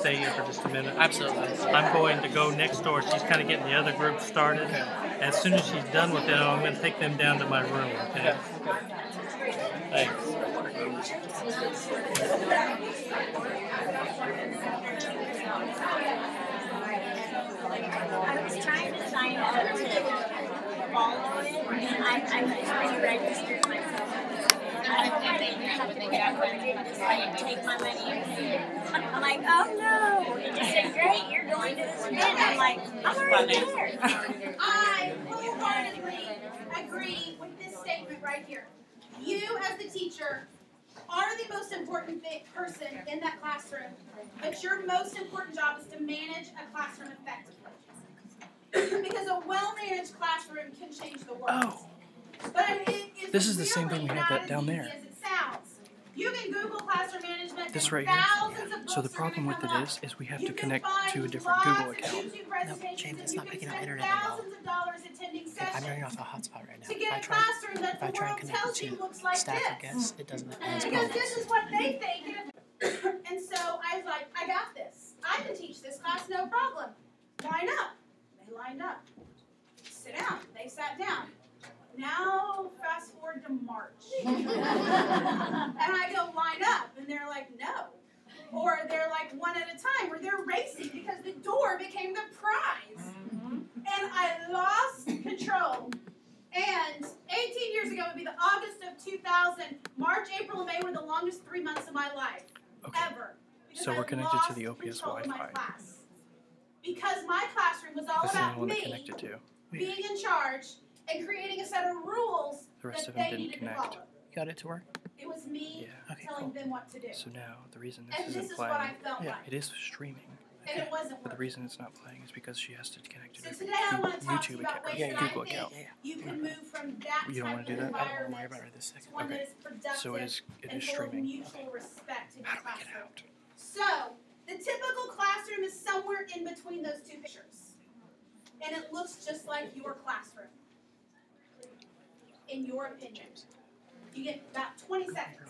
stay here for just a minute? Absolutely. I'm going to go next door. She's kind of getting the other group started. As soon as she's done with them, I'm going to take them down to my room. Okay? Thanks. I was trying to sign up to follow it, and I've re-registered myself. I don't have something that I did just like take my money. I'm like, oh no! It just said, great, you're going to this event. I'm like, I'm already there. I wholeheartedly agree with this statement right here. You, as the teacher, are the most important person in that classroom, but your most important job is to manage a classroom effectively. Because a well-managed classroom can change the world. Oh. But it is This is the same thing we had that down there. as it sounds. You can Google classroom management. This and right here. thousands of So the books are problem gonna with it come up. is we have You to can connect find to a different lots Google of account. YouTube presentations, James, it's and not you picking can up spend internet at all. thousands of dollars attending I'm sessions running off a hotspot right now. to get a If I classroom that the try and world connect tells it you to looks like staff or this. guests, it doesn't as Because well. this is what they think. And so I was like, I got this. I can teach this class, no problem. Line up. They lined up. Sit down. They sat down. Now, fast forward to March. And I go, line up. And they're like, no. Or they're like one at a time. Or they're racing because the door became the prize. And I lost control. And 18 years ago would be the August of 2000. March, April, and May were the longest 3 months of my life. Okay. Ever. Because So I we're connected to the lost OPS control of my Wi-Fi. class. Because my classroom was all This is the about one to me connect it to. being in charge and creating a set of rules The rest that of them they didn't needed connect. to follow. You got it to work? It was me Yeah. Okay, telling cool. them what to do. So now the reason And this this isn't is what I playing, felt like. it is streaming. And it wasn't But the working. reason it's not playing is because she has to connect to So a today I want to talk to you YouTube about account. ways Yeah, that Google I think account. you can move from that You don't type want to of do that? I don't want to worry environment about her this to second. one that Okay. is productive So it is and full of streaming. mutual respect in How your do we get classroom. out? So, the typical classroom is somewhere in between those two pictures. And it looks just like your classroom. In your opinion. You get about 20 seconds.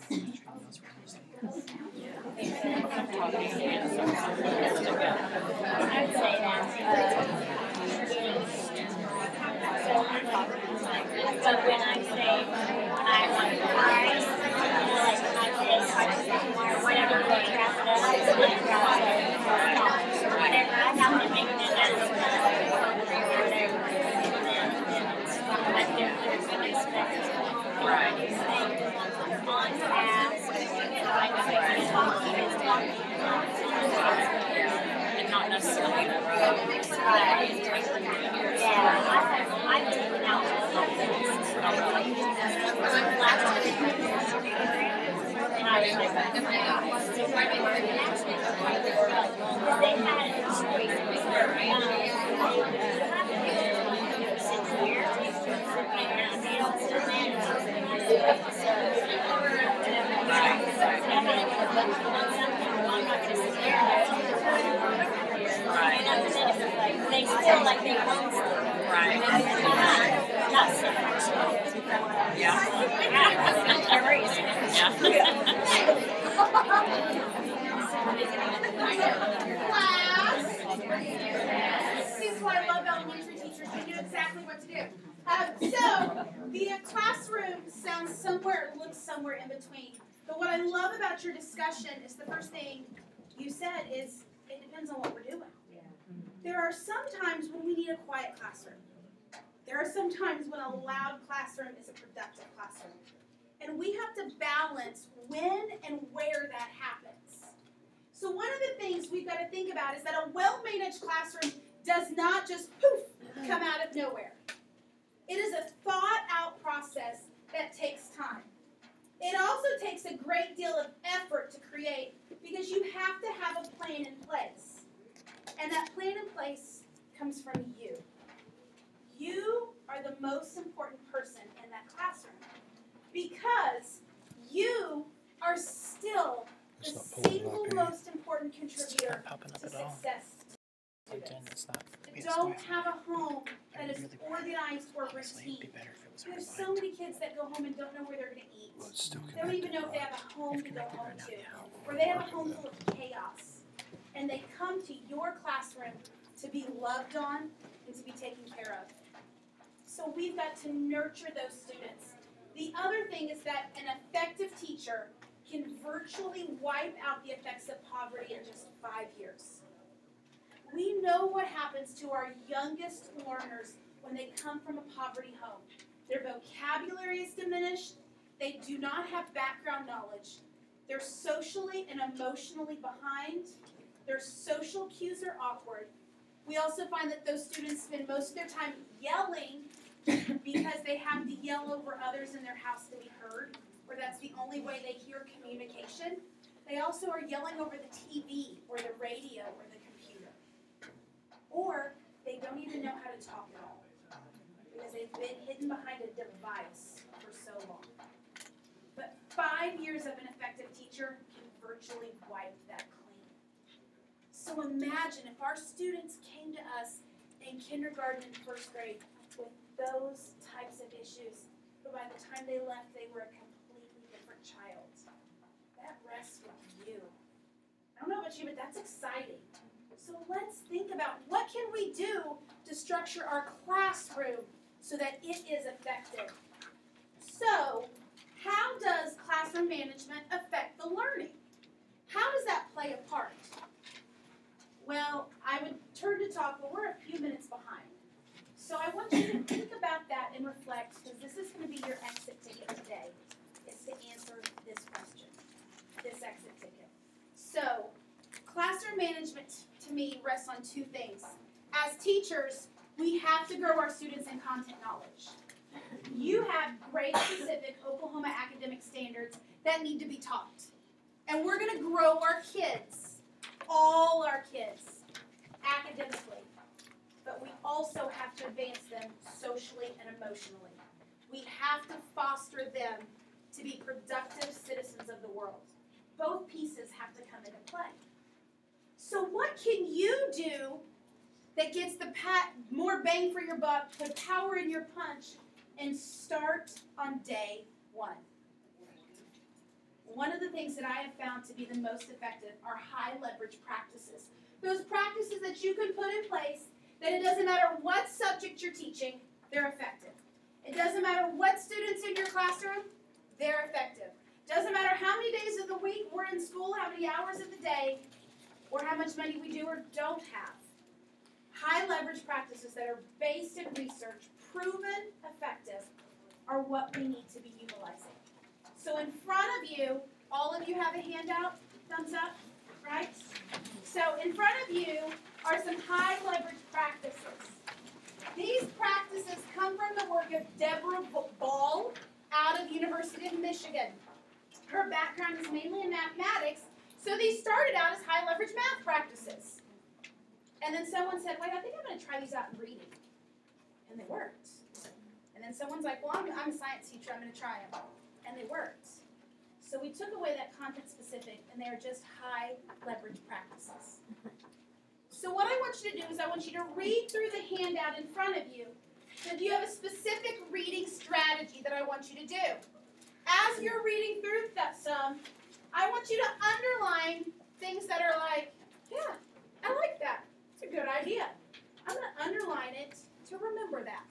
I'd say that. But when I say I want to fries, or whatever the traffic is, whatever, I have to make it on task, And not necessarily in a row. yeah, I've taken out and I was like, they had sit here, they feel like they own stuff. Right. Not so much. Yeah. Erase. Class. This is why I love elementary teachers. They know exactly what to do. So, the classroom sounds somewhere, looks somewhere in between. But what I love about your discussion is the first thing you said is it depends on what we're doing. There are some times when we need a quiet classroom. There are some times when a loud classroom is a productive classroom. And we have to balance when and where that happens. So one of the things we've got to think about is that a well-managed classroom does not just poof, come out of nowhere. It is a thought-out process that takes time. It also takes a great deal of effort to create because you have to have a plan in place. And that plan in place comes from you. You are the most important person in that classroom because you are still the It's not pulling single up here. most important It's contributor not popping up to at all. success. Again, it's not. Don't have a home that is Really organized or Honestly, it'd be routine. better if it was There's her so many kids that go home and don't know where they're going to eat. Well, it's still They don't even connected. know if they have a home If to go connected home right now, to. yeah. Or they have a home full of chaos. and they come to your classroom to be loved on and to be taken care of. So we've got to nurture those students. The other thing is that an effective teacher can virtually wipe out the effects of poverty in just 5 years. We know what happens to our youngest learners when they come from a poverty home. Their vocabulary is diminished. They do not have background knowledge. They're socially and emotionally behind. Their social cues are awkward. We also find that those students spend most of their time yelling because they have to yell over others in their house to be heard, or that's the only way they hear communication. They also are yelling over the TV or the radio or the computer. Or they don't even know how to talk at all because they've been hidden behind a device for so long. But 5 years of an effective teacher can virtually wipe that clean. So imagine if our students came to us in kindergarten and first grade with those types of issues, but by the time they left, they were a completely different child. That rests with you. I don't know about you, but that's exciting. So let's think about what can we do to structure our classroom so that it is effective. So, how does classroom management affect the learning? How does that play a part? Well, I would turn to talk, but we're a few minutes behind. So I want you to think about that and reflect, because this is going to be your exit ticket today, is to answer this question, this exit ticket. So, classroom management, to me, rests on 2 things. As teachers, we have to grow our students in content knowledge. You have grade-specific Oklahoma academic standards that need to be taught. And we're going to grow our kids, all our kids, academically. But we also have to advance them socially and emotionally. We have to foster them to be productive citizens of the world. Both pieces have to come into play. So what can you do that gets the more bang for your buck, put power in your punch, and start on day 1? One of the things that I have found to be the most effective are high leverage practices. Those practices that you can put in place that it doesn't matter what subject you're teaching, they're effective. It doesn't matter what students in your classroom, they're effective. Doesn't matter how many days of the week we're in school, how many hours of the day, or how much money we do or don't have. High leverage practices that are based in research, proven effective, are what we need to be utilizing. So in front of you, all of you have a handout, thumbs up, right? So in front of you are some high leverage practices. These practices come from the work of Deborah Ball out of University of Michigan. Her background is mainly in mathematics, so these started out as high leverage math practices. And then someone said, wait, I think I'm going to try these out in reading. And they worked. And then someone's like, well, I'm a science teacher, I'm going to try them. And they worked. So we took away that content specific, and they are just high leverage practices. So what I want you to do is I want you to read through the handout in front of you. And you have a specific reading strategy that I want you to do. As you're reading through that I want you to underline things that are like, yeah, I like that. It's a good idea. I'm going to underline it to remember that.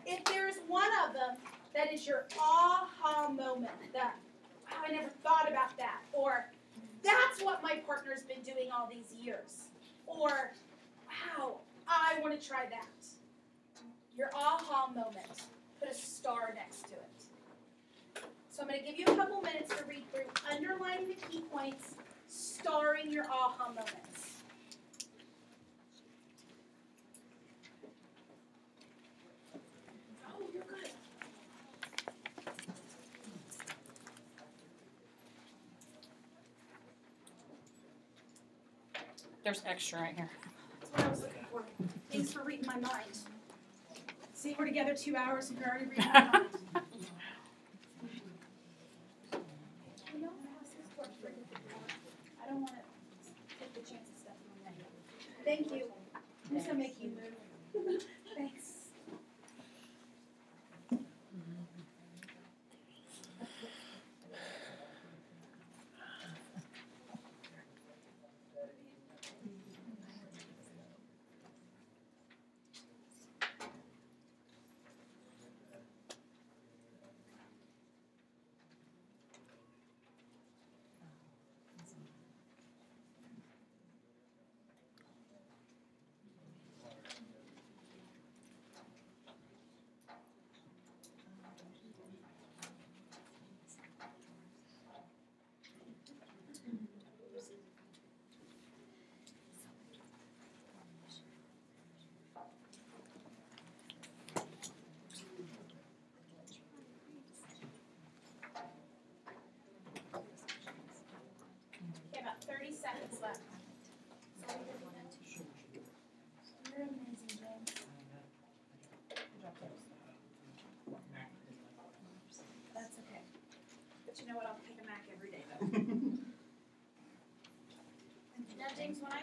If there's one of them that is your aha moment, that, oh, I never thought about that, or that's what my partner's been doing all these years, or wow, I want to try that. Your aha moment, put a star next to it. So I'm going to give you a couple minutes to read through, underlining the key points, starring your aha moments. Oh, you're good. There's extra right here. That's what I was looking for. Thanks for reading my mind. See, we're together 2 hours and you're already reading my mind. You know, I don't want to take the chance of stepping on that. Thank you. I'm just going to make you move. Thanks.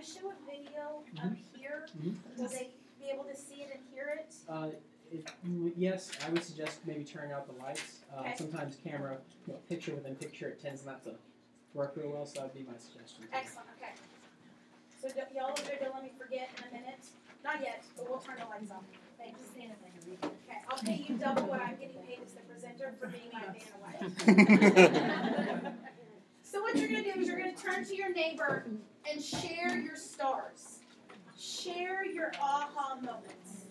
show a video up here, will they be able to see it and hear it? Yes, I would suggest maybe turning out the lights. Okay. Sometimes camera, picture within picture, it tends not to work real well, so that would be my suggestion. Excellent, okay. So y'all over there, don't let me forget in a minute. Not yet, but we'll turn the lights off. Thanks. Okay, I'll pay you double what I'm getting paid as the presenter for being my man away. So what you're going to do is you're going to turn to your neighbor and share your stars. Share your aha moments.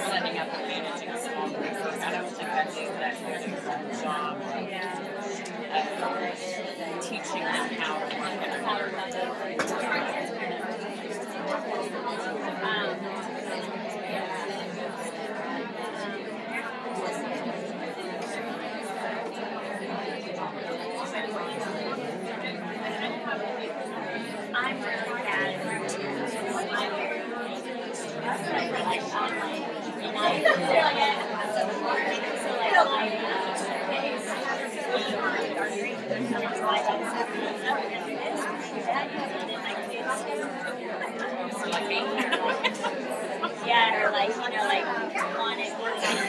Setting up and managing a small group. I don't think I do that good job of teaching them how to work in a I'm really bad at routines. Yeah, or like, want it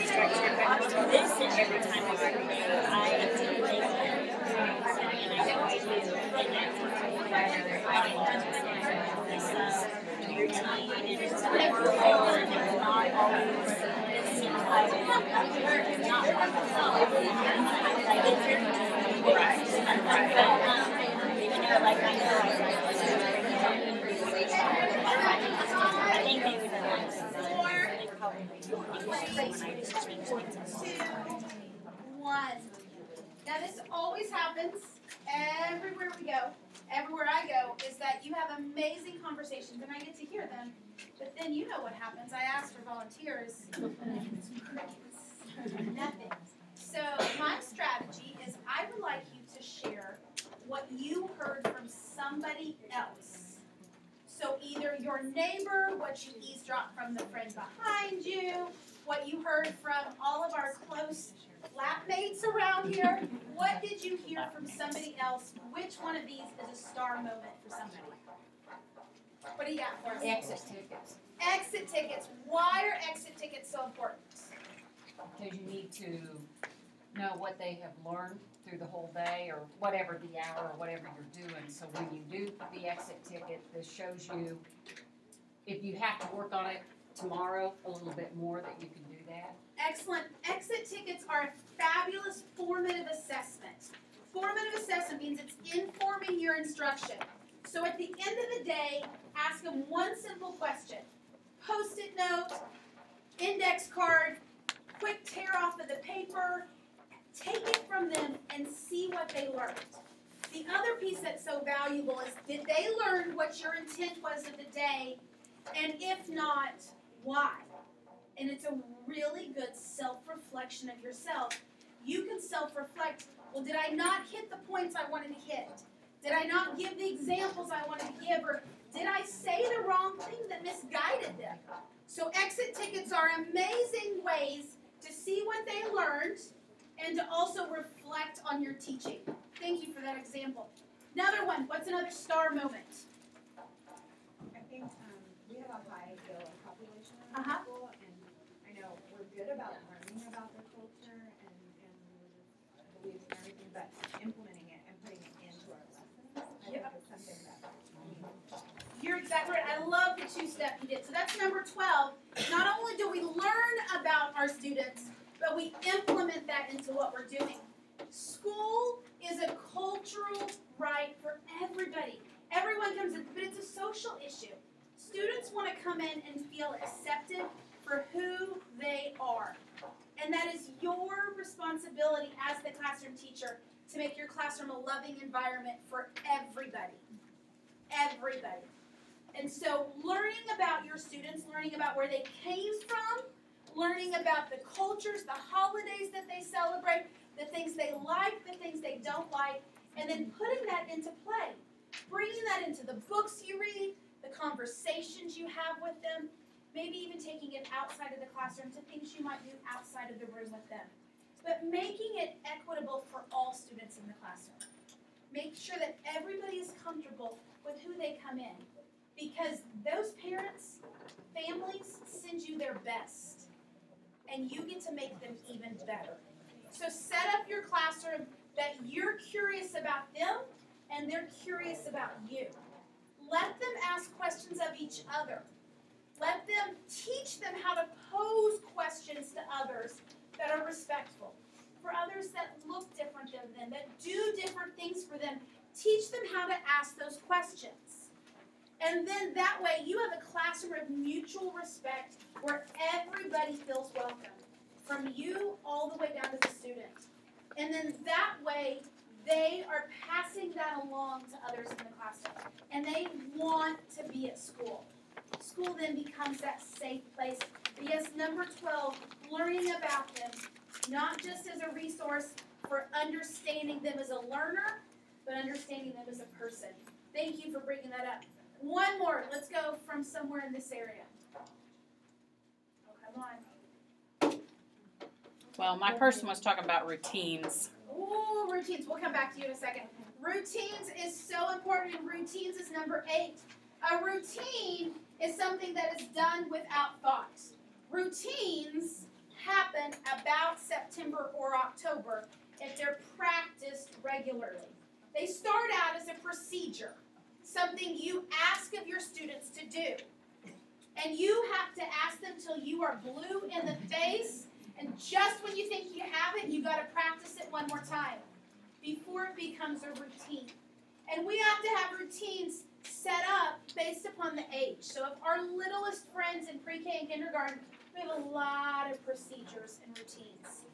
structured, but this is every time I work there, I do like and I know I do, and that's routine, and it's not always not I think they would One. Now this always happens everywhere we go, everywhere I go, is that you have amazing conversations and I get to hear them, but then you know what happens. I asked for volunteers. Nothing. So my strategy is I would like you to share what you heard from somebody else. So either your neighbor, what you eavesdropped from the friend behind you, what you heard from all of our close flatmates around here. What did you hear from somebody else? Which one of these is a star moment for somebody? What do you got for us? Exit tickets. Exit tickets. Why are exit tickets so important? Because you need to know what they have learned through the whole day or whatever the hour or whatever you're doing. So when you do the exit ticket, this shows you if you have to work on it tomorrow a little bit more that you can do that. Excellent. Exit tickets are a fabulous formative assessment. Formative assessment means it's informing your instruction. So at the end of the day, ask them one simple question. Post-it note, index card, quick tear off of the paper. Take it from them and see what they learned. The other piece that's so valuable is, did they learn what your intent was of the day? And if not, why? And it's a really good self-reflection of yourself. You can self-reflect, well, did I not hit the points I wanted to hit? Did I not give the examples I wanted to give? Or did I say the wrong thing that misguided them? So exit tickets are amazing ways to see what they learned and to also reflect on your teaching. Thank you for that example. Another one, what's another star moment? I think we have a high bill population in our school, and I know we're good about learning about their culture and beliefs and everything, but implementing it and putting it into our lessons, I think is something that You're exactly right. I love the two-step you did. So that's number 12. Not only do we learn about our students, but we implement that into what we're doing. School is a cultural right for everybody. Everyone comes in, but it's a social issue. Students want to come in and feel accepted for who they are. And that is your responsibility as the classroom teacher to make your classroom a loving environment for everybody. Everybody. And so learning about your students, learning about where they came from, learning about the cultures, the holidays that they celebrate, the things they like, the things they don't like, and then putting that into play. into the books you read, the conversations you have with them, maybe even taking it outside of the classroom to things you might do outside of the room with them. But making it equitable for all students in the classroom. Make sure that everybody is comfortable with who they come in. Because those parents, families, send you their best. And you get to make them even better. So set up your classroom that you're curious about them and they're curious about you. Let them ask questions of each other. Let them teach them how to pose questions to others that are respectful. For others that look different than them, that do different things for them, teach them how to ask those questions. And then that way you have a classroom of mutual respect where everybody feels welcome, from you all the way down to the student. And then that way they are passing that along to others in the classroom. And they want to be at school. School then becomes that safe place. But yes, number 12, learning about them, not just as a resource for understanding them as a learner, but understanding them as a person. Thank you for bringing that up. One more. Let's go from somewhere in this area. Oh, come on. Well, my person was talking about routines. Ooh, routines. We'll come back to you in a second. Routines is so important, and routines is number 8. A routine is something that is done without thought. Routines happen about September or October if they're practiced regularly. They start out as a procedure, something you ask of your students to do. And you have to ask them till you are blue in the face, and just when you think you have it, you got to practice it one more time before it becomes a routine. And we have to have routines set up based upon the age. So if our littlest friends in pre-K and kindergarten, we have a lot of procedures and routines.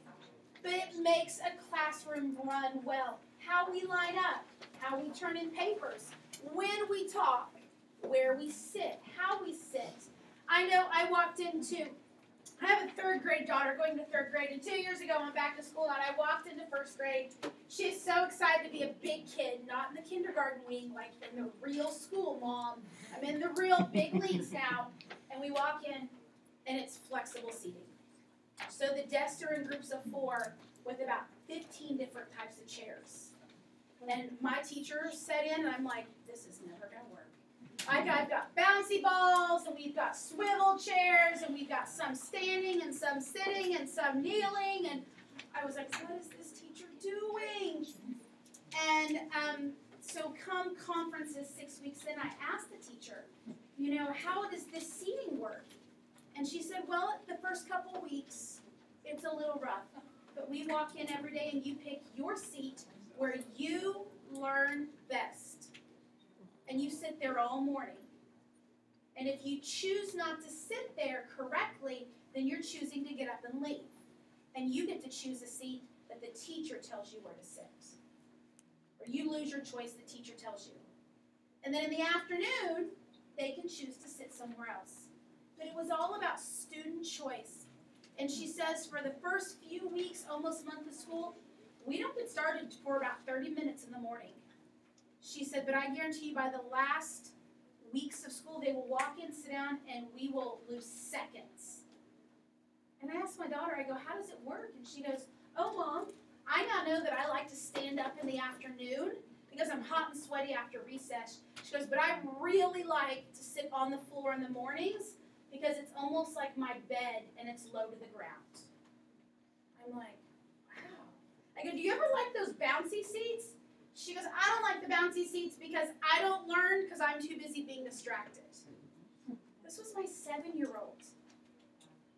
But it makes a classroom run well. How we line up, how we turn in papers, when we talk, where we sit, how we sit. I know I walked into, I have a 3rd grade daughter going to 3rd grade, and 2 years ago I went back to school and I walked into 1st grade. She's so excited to be a big kid, not in the kindergarten wing, like in the real school, Mom. I'm in the real big leagues now. And we walk in, and it's flexible seating. So the desks are in groups of 4 with about 15 different types of chairs. And my teacher sat in, and I'm like, this is never going to work. I've got bouncy balls, and we've got swivel chairs, and we've got some standing, and some sitting, and some kneeling. And I was like, what is this teacher doing? And so come conferences 6 weeks in, I asked the teacher, you know, how does this seating work? And she said, well, the first couple weeks, it's a little rough. But we walk in every day, and you pick your seat where you learn best. And you sit there all morning. And if you choose not to sit there correctly, then you're choosing to get up and leave. And you get to choose a seat that the teacher tells you where to sit. Or you lose your choice, the teacher tells you. And then in the afternoon, they can choose to sit somewhere else. But it was all about student choice. And she says for the first few weeks, almost month of school, we don't get started for about 30 minutes in the morning. She said, but I guarantee you by the last weeks of school, they will walk in, sit down, and we will lose seconds. And I asked my daughter, I go, how does it work? And she goes, oh, Mom, I now know that I like to stand up in the afternoon because I'm hot and sweaty after recess. She goes, but I really like to sit on the floor in the mornings because it's almost like my bed and it's low to the ground. I'm like, wow. I go, do you ever like those bouncy seats? She goes, I don't like the bouncy seats because I don't learn because I'm too busy being distracted. This was my 7-year-old.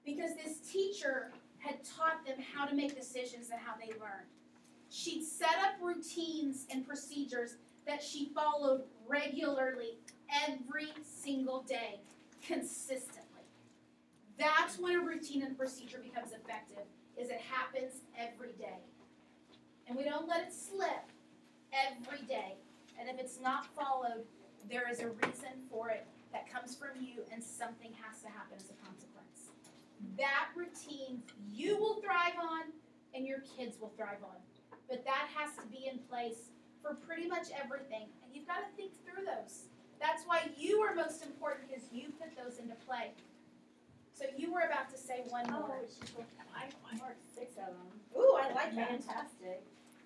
Because this teacher had taught them how to make decisions and how they learn. She'd set up routines and procedures that she followed regularly every single day, consistently. That's when a routine and procedure becomes effective, is it happens every day. And we don't let it slip every day. And if it's not followed, there is a reason for it that comes from you, and something has to happen as a consequence. That routine you will thrive on and your kids will thrive on. But that has to be in place for pretty much everything. And you've got to think through those. those into play. So you were about to say one more. I marked 6 of them. Ooh, I like that. Fantastic.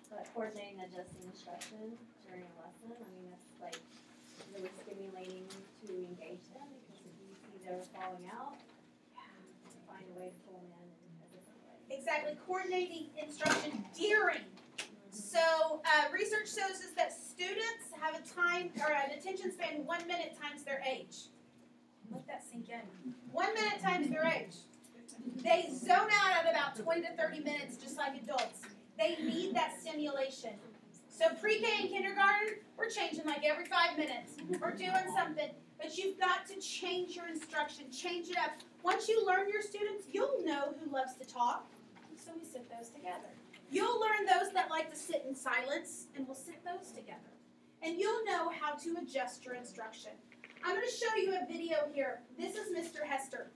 But coordinating and adjusting instruction during a lesson, I mean, that's like really stimulating to engage them because if you see they're falling out, find a way to pull them in a different way. Exactly, coordinating instruction during. So research shows us that students have a time or an attention span 1 minute times their age. Let that sink in. 1 minute times their age. They zone out at about 20 to 30 minutes, just like adults. They need that stimulation. So pre-K and kindergarten, we're changing like every 5 minutes. We're doing something. But you've got to change your instruction, change it up. Once you learn your students, you'll know who loves to talk. So we sit those together. You'll learn those that like to sit in silence, and we'll sit those together. And you'll know how to adjust your instruction. I'm going to show you a video here. This is Mr. Hester.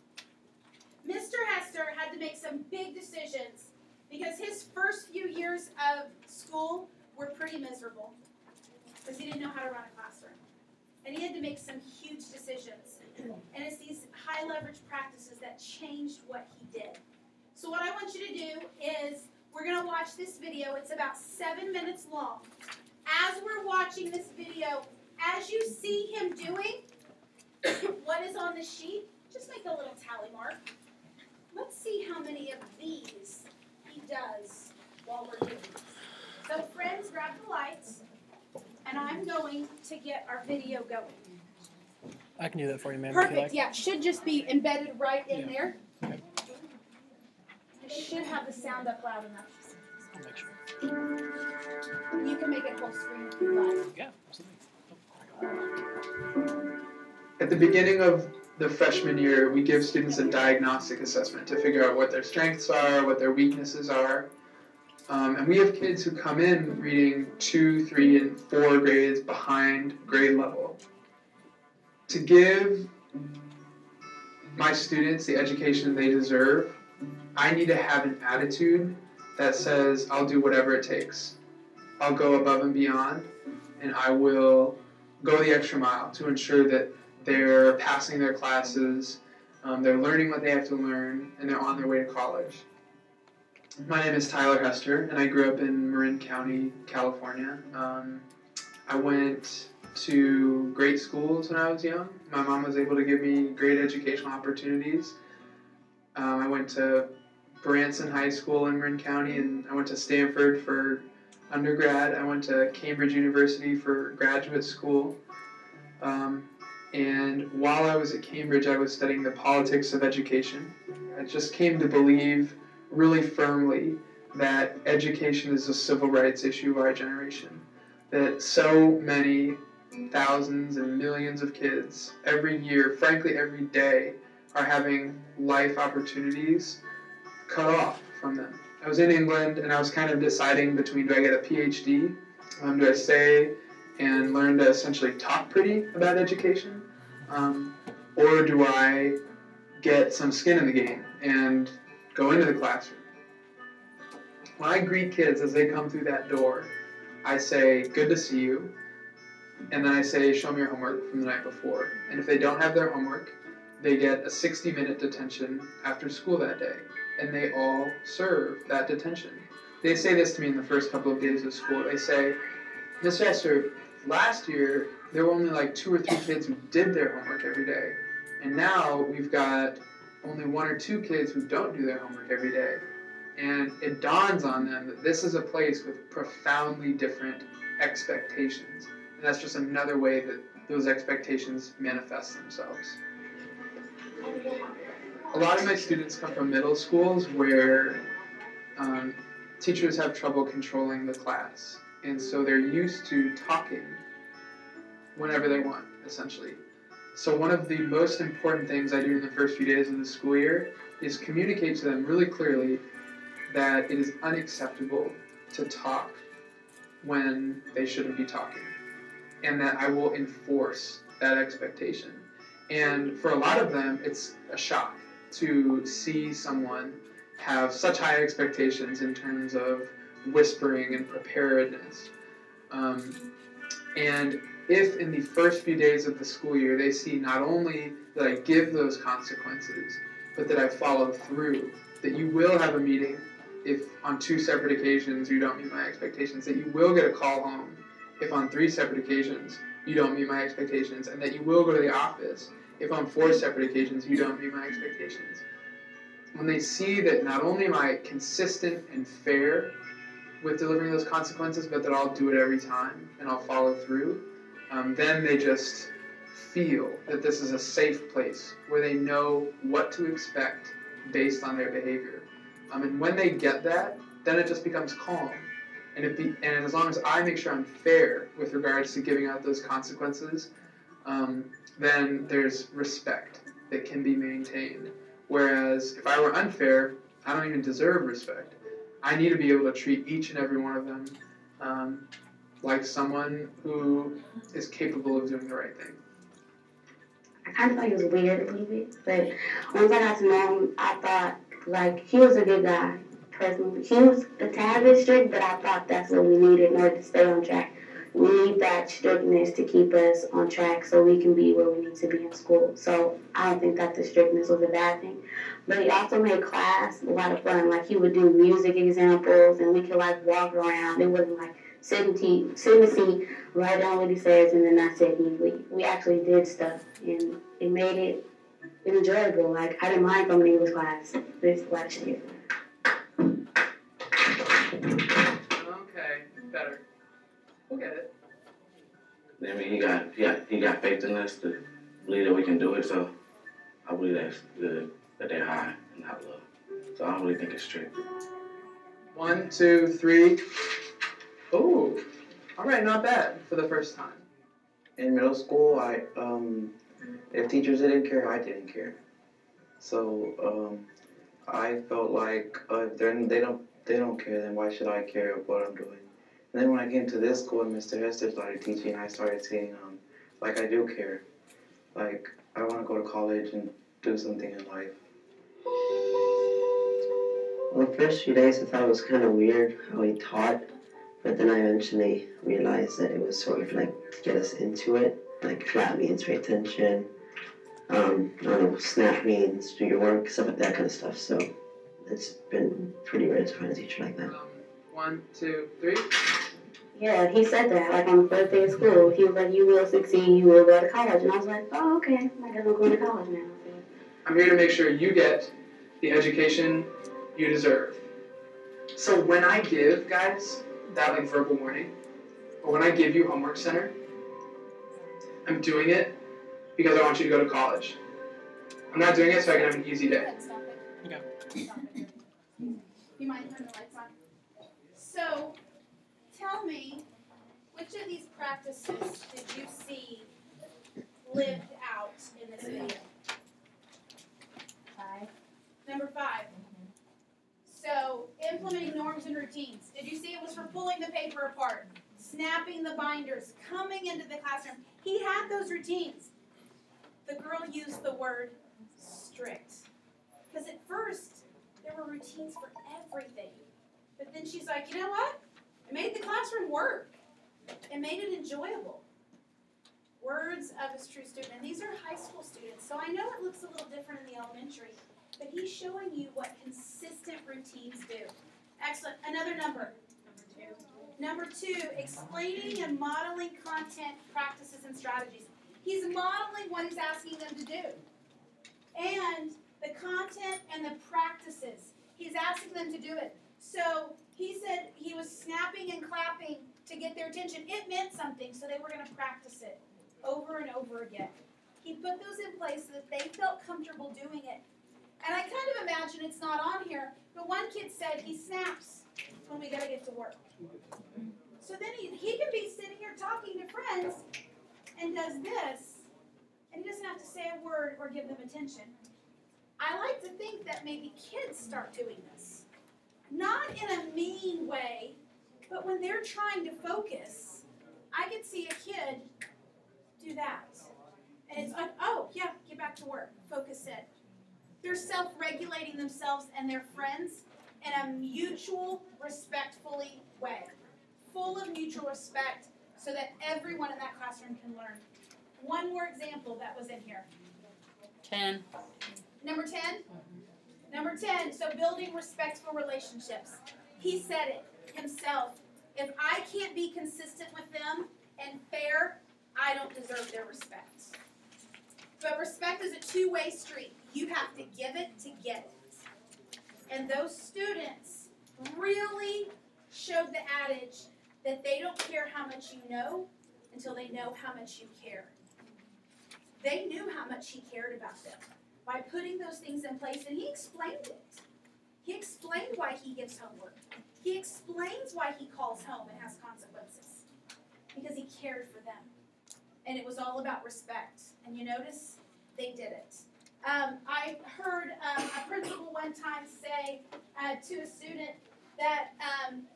Mr. Hester had to make some big decisions because his first few years of school were pretty miserable because he didn't know how to run a classroom. And he had to make some huge decisions. And it's these high leverage practices that changed what he did. So what I want you to do is we're going to watch this video. It's about 7 minutes long. As we're watching this video, as you see him doing what is on the sheet, just make a little tally mark. Let's see how many of these he does while we're doing this. So friends, grab the lights, and I'm going to get our video going. I can do that for you, ma'am. If you Perfect, like. yeah, it should just be embedded right in there. Okay. It should have the sound up loud enough. I'll make sure. You can make it whole screen if you like. Yeah, absolutely. At the beginning of the freshman year, we give students a diagnostic assessment to figure out what their strengths are, what their weaknesses are. And we have kids who come in reading 2, 3, and 4 grades behind grade level. To give my students the education they deserve, I need to have an attitude that says, I'll do whatever it takes. I'll go above and beyond, and I will go the extra mile to ensure that they're passing their classes, they're learning what they have to learn, and they're on their way to college. My name is Tyler Hester, and I grew up in Marin County, California. I went to great schools when I was young. My mom was able to give me great educational opportunities. I went to Branson High School in Marin County, and I went to Stanford for undergrad. I went to Cambridge University for graduate school. And while I was at Cambridge, I was studying the politics of education. I just came to believe really firmly that education is a civil rights issue of our generation. That so many thousands and millions of kids every year, frankly every day, are having life opportunities cut off from them. I was in England and I was kind of deciding between, do I get a PhD? Do I stay and learn to essentially talk pretty about education? Or do I get some skin in the game and go into the classroom? When I greet kids as they come through that door, I say, good to see you. And then I say, show me your homework from the night before. And if they don't have their homework, they get a 60-minute detention after school that day. And they all serve that detention. They say this to me in the first couple of days of school. They say, Mr. Hester, last year there were only like 2 or 3 kids who did their homework every day. And now we've got only 1 or 2 kids who don't do their homework every day. And it dawns on them that this is a place with profoundly different expectations. And that's just another way that those expectations manifest themselves. A lot of my students come from middle schools where teachers have trouble controlling the class. And so they're used to talking whenever they want, essentially. So one of the most important things I do in the first few days of the school year is communicate to them really clearly that it is unacceptable to talk when they shouldn't be talking, and that I will enforce that expectation. And for a lot of them, it's a shock to see someone have such high expectations in terms of whispering and preparedness. And if in the first few days of the school year they see not only that I give those consequences, but that I follow through, that you will have a meeting if on 2 separate occasions you don't meet my expectations, that you will get a call home if on 3 separate occasions you don't meet my expectations, and that you will go to the office if on 4 separate occasions you don't meet my expectations. When they see that not only am I consistent and fair with delivering those consequences, but that I'll do it every time and I'll follow through, then they just feel that this is a safe place where they know what to expect based on their behavior. And when they get that, then it just becomes calm. And as long as I make sure I'm fair with regards to giving out those consequences, then there's respect that can be maintained. Whereas if I were unfair, I don't even deserve respect. I need to be able to treat each and every one of them like someone who is capable of doing the right thing. I kind of thought he was weird a little bit, but once I got to know him, I thought, like, he was a good guy, personally. He was a tad bit strict, but I thought that's what we needed in order to stay on track. We need that strictness to keep us on track so we can be where we need to be in school. So I don't think that the strictness was a bad thing. But he also made class a lot of fun. Like, he would do music examples, and we could, like, walk around. It wasn't like sit in the seat, write down what he says, and then that's it. We actually did stuff, and it made it enjoyable. Like, I didn't mind coming to English class this last year. Okay, better. We'll get it. I mean, he got faith in us to believe that we can do it, so I believe that's good, that they're high and not low. So I don't really think it's strict. 1, 2, 3. Oh, all right, not bad for the first time. In middle school, if teachers didn't care, I didn't care. So I felt like if they don't care, then why should I care of what I'm doing? And then when I came to this school and Mr. Hester started teaching, I started seeing like I do care. Like I want to go to college and do something in life. Well, the first few days I thought it was kind of weird how he taught, but then I eventually realized that it was sort of like to get us into it. Like clap means pay attention. I don't know, snap means do your work, stuff like that kind of stuff. So it's been pretty rare to find a teacher like that. 1, 2, 3. Yeah, he said that, like on the first day of school. He was like, you will succeed, you will go to college. And I was like, oh, okay, I guess I'm going to college now. I'm here to make sure you get the education you deserve. So when I give, guys, that like verbal warning, or when I give you homework center, I'm doing it because I want you to go to college. I'm not doing it so I can have an easy day. You mind turning the lights on? So, tell me, which of these practices did you see lived out in this video? 5. Number 5. So, implementing norms and routines. Did you see it was for pulling the paper apart, snapping the binders, coming into the classroom? He had those routines. The girl used the word strict. Because at first, there were routines for everything. But then she's like, you know what? It made the classroom work. It made it enjoyable. Words of a true student. And these are high school students, so I know it looks a little different in the elementary. But he's showing you what consistent routines do. Excellent. Another number. Number 2, explaining and modeling content, practices, and strategies. He's modeling what he's asking them to do. And the content and the practices. He's asking them to do it. So he said he was snapping and clapping to get their attention. It meant something, so they were going to practice it over and over again. He put those in place so that they felt comfortable doing it. And I kind of imagine it's not on here, but one kid said he snaps when we got to get to work. So then he could be sitting here talking to friends and does this, and he doesn't have to say a word or give them attention. I like to think that maybe kids start doing this. Not in a mean way, but when they're trying to focus, I could see a kid do that. And it's like, oh, yeah, get back to work, focus in. They're self-regulating themselves and their friends in a mutual, respectfully way. Full of mutual respect so that everyone in that classroom can learn. One more example that was in here. 10. Number 10? Number 10, so building respectful relationships. He said it himself. If I can't be consistent with them and fair, I don't deserve their respect. But respect is a two-way street. You have to give it to get it. And those students really showed the adage that they don't care how much you know until they know how much you care. They knew how much he cared about them by putting those things in place, and he explained it. He explained why he gives homework. He explains why he calls home and has consequences. Because he cared for them. And it was all about respect. And you notice they did it. I heard a principal one time say to a student that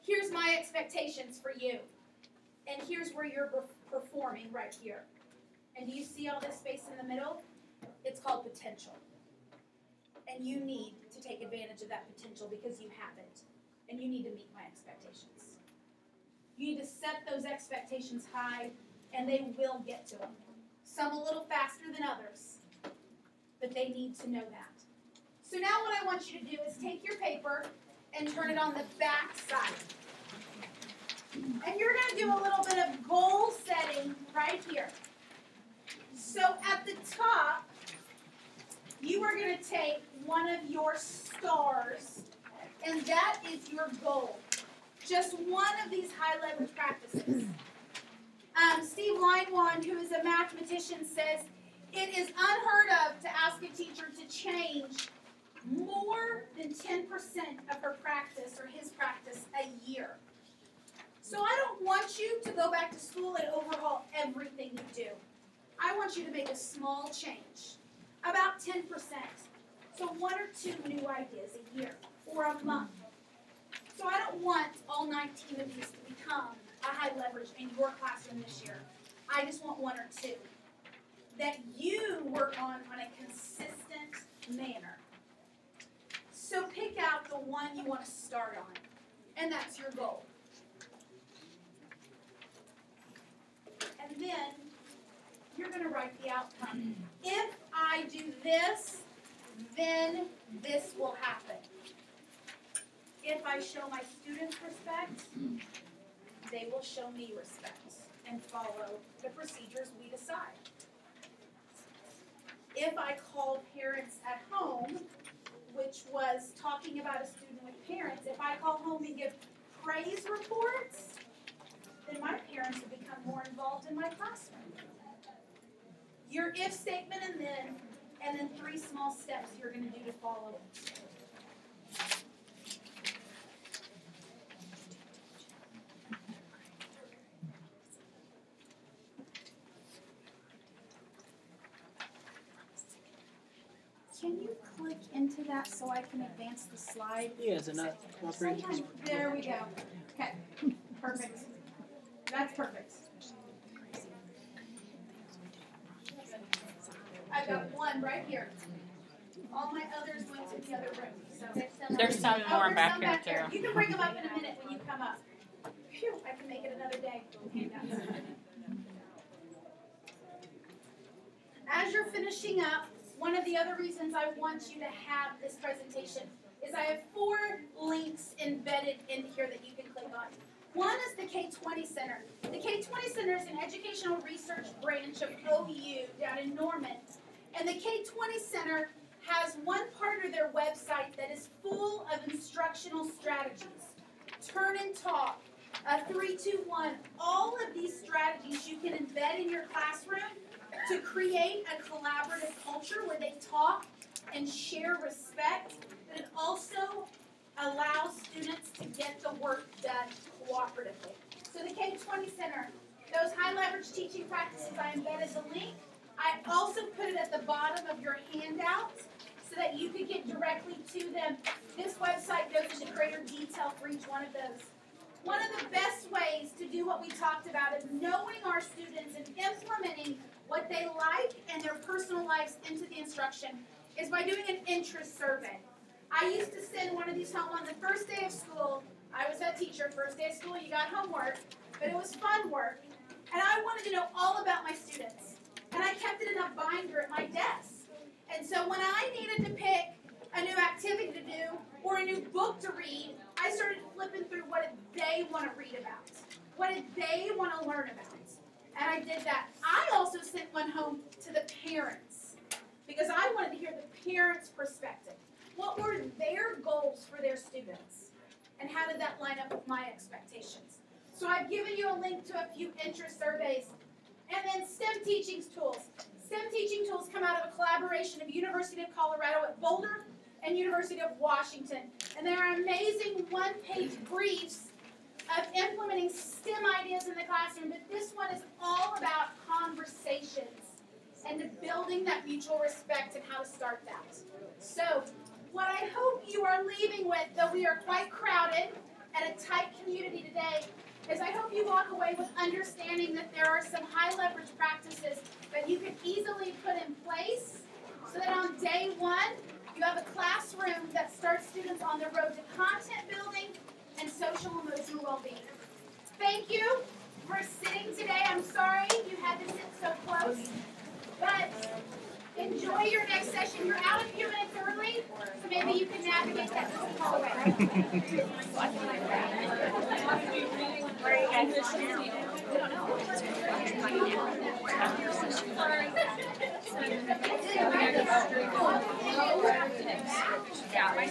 here's my expectations for you. And here's where you're performing right here. And do you see all this space in the middle? It's called potential. And you need to take advantage of that potential because you have it. And you need to meet my expectations. You need to set those expectations high, and they will get to them. Some a little faster than others, but they need to know that. So now what I want you to do is take your paper and turn it on the back side. And you're going to do a little bit of goal setting right here. So at the top, you are going to take one of your stars, and that is your goal. Just one of these high leverage practices. Steve Linewan, who is a mathematician, says it is unheard of to ask a teacher to change more than 10% of her practice or his practice a year. So I don't want you to go back to school and overhaul everything you do. I want you to make a small change, about 10%. So 1 or 2 new ideas a year or a month. So I don't want all 19 of these to become a high leverage in your classroom this year. I just want 1 or 2 that you work on a consistent manner. So pick out the one you want to start on, and that's your goal. And then you're going to write the outcome. If I do this, then this will happen. If I show my students respect, they will show me respect and follow the procedures we decide. If I call parents at home, which was talking about a student with parents, if I call home and give praise reports, then my parents will become more involved in my classroom. Your if statement and then 3 small steps you're going to do to follow it. Can you click into that so I can advance the slide? Yeah, is it not cooperating? There we go. Okay, perfect. That's perfect. I've got one right here. All my others went to the other room. So There's some more there's back some here too. You can bring them up in a minute when you come up. Phew, I can make it another day. As you're finishing up, one of the other reasons I want you to have this presentation is I have 4 links embedded in here that you can click on. One is the K20 Center. The K20 Center is an educational research branch of OU down in Norman. And the K20 Center has one part of their website that is full of instructional strategies. Turn and talk, 3, 2, 1. All of these strategies you can embed in your classroom to create a collaborative culture where they talk and share respect, but it also allows students to get the work done cooperatively. So the K20 Center, those high leverage teaching practices, I embedded the link. I also put it at the bottom of your handout so that you could get directly to them. This website goes into greater detail for each one of those. One of the best ways to do what we talked about is knowing our students and implementing what they like and their personal lives into the instruction is by doing an interest survey. I used to send one of these home on the first day of school. I was that teacher, first day of school, you got homework, but it was fun work. And I wanted to know all about my students. And I kept it in a binder at my desk. And so when I needed to pick a new activity to do or a new book to read, I started flipping through what did they want to read about? What did they want to learn about? And I did that. I also sent one home to the parents because I wanted to hear the parents' perspective. What were their goals for their students? And how did that line up with my expectations? So I've given you a link to a few interest surveys. And then STEM teaching tools. STEM teaching tools come out of a collaboration of University of Colorado at Boulder and University of Washington. And they are amazing one-page briefs of implementing STEM ideas in the classroom. But this one is all about conversations and to building that mutual respect and how to start that. So what I hope you are leaving with, though we are quite crowded and a tight community today, is I hope you walk away with understanding that there are some high leverage practices that you can easily put in place so that on day one, you have a classroom that starts students on the road to content building and social emotional well-being. Thank you for sitting today. I'm sorry you had to sit so close, but enjoy your next session. You're out a few minutes early, so maybe you can navigate that hallway. Where are you guys going now? Yeah, my